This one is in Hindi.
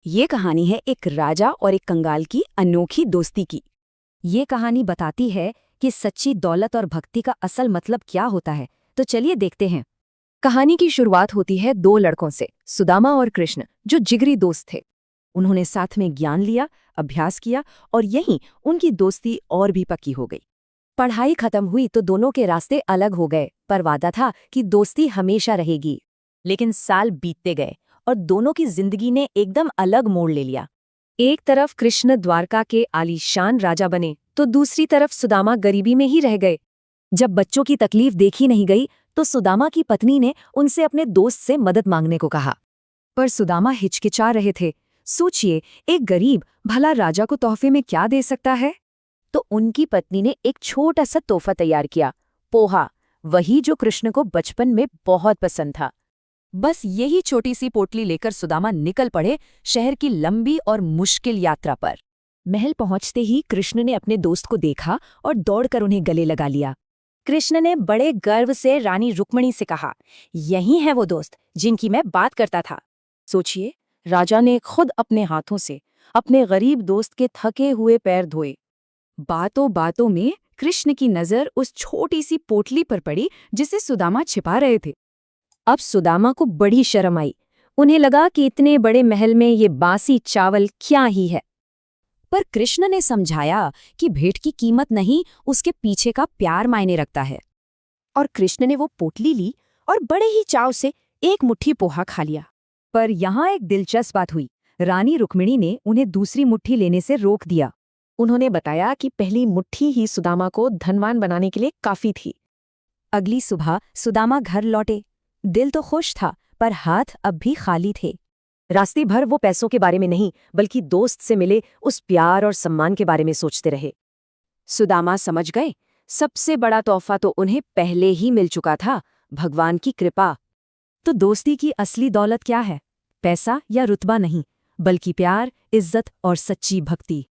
ये कहानी है एक राजा और एक कंगाल की अनोखी दोस्ती की। ये कहानी बताती है कि सच्ची दौलत और भक्ति का असल मतलब क्या होता है। तो चलिए देखते हैं। कहानी की शुरुआत होती है दो लड़कों से, सुदामा और कृष्ण, जो जिगरी दोस्त थे। उन्होंने साथ में ज्ञान लिया, अभ्यास किया और यहीं उनकी दोस्ती और भी पक्की हो गई। पढ़ाई खत्म हुई तो दोनों के रास्ते अलग हो गए, पर वादा था कि दोस्ती हमेशा रहेगी। लेकिन साल बीतते गए और दोनों की जिंदगी ने एकदम अलग मोड़ ले लिया। एक तरफ कृष्ण द्वारका के आलीशान राजा बने तो दूसरी तरफ सुदामा गरीबी में ही रह गए। जब बच्चों की तकलीफ देखी नहीं गई तो सुदामा की पत्नी ने उनसे अपने दोस्त से मदद मांगने को कहा। पर सुदामा हिचकिचा रहे थे। सोचिए, एक गरीब भला राजा को तोहफे में क्या दे सकता है? तो उनकी पत्नी ने एक छोटा सा तोहफा तैयार किया, पोहा, वही जो कृष्ण को बचपन में बहुत पसंद था। बस यही छोटी सी पोटली लेकर सुदामा निकल पड़े शहर की लंबी और मुश्किल यात्रा पर। महल पहुंचते ही कृष्ण ने अपने दोस्त को देखा और दौड़कर उन्हें गले लगा लिया। कृष्ण ने बड़े गर्व से रानी रुक्मिणी से कहा, यही है वो दोस्त जिनकी मैं बात करता था। सोचिए, राजा ने खुद अपने हाथों से अपने गरीब दोस्त के थके हुए पैर धोए। बातों बातों में कृष्ण की नजर उस छोटी सी पोटली पर पड़ी जिसे सुदामा छिपा रहे थे। अब सुदामा को बड़ी शर्म आई। उन्हें लगा कि इतने बड़े महल में ये बासी चावल क्या ही है। पर कृष्ण ने समझाया कि भेंट की कीमत नहीं, उसके पीछे का प्यार मायने रखता है। और कृष्ण ने वो पोटली ली और बड़े ही चाव से एक मुट्ठी पोहा खा लिया। पर यहाँ एक दिलचस्प बात हुई। रानी रुक्मिणी ने उन्हें दूसरी मुट्ठी लेने से रोक दिया। उन्होंने बताया कि पहली मुट्ठी ही सुदामा को धनवान बनाने के लिए काफी थी। अगली सुबह सुदामा घर लौटे। दिल तो खुश था, पर हाथ अब भी खाली थे। रास्ते भर वो पैसों के बारे में नहीं, बल्कि दोस्त से मिले उस प्यार और सम्मान के बारे में सोचते रहे। सुदामा समझ गए, सबसे बड़ा तोहफा तो उन्हें पहले ही मिल चुका था, भगवान की कृपा। तो दोस्ती की असली दौलत क्या है? पैसा या रुतबा नहीं, बल्कि प्यार, इज्जत और सच्ची भक्ति।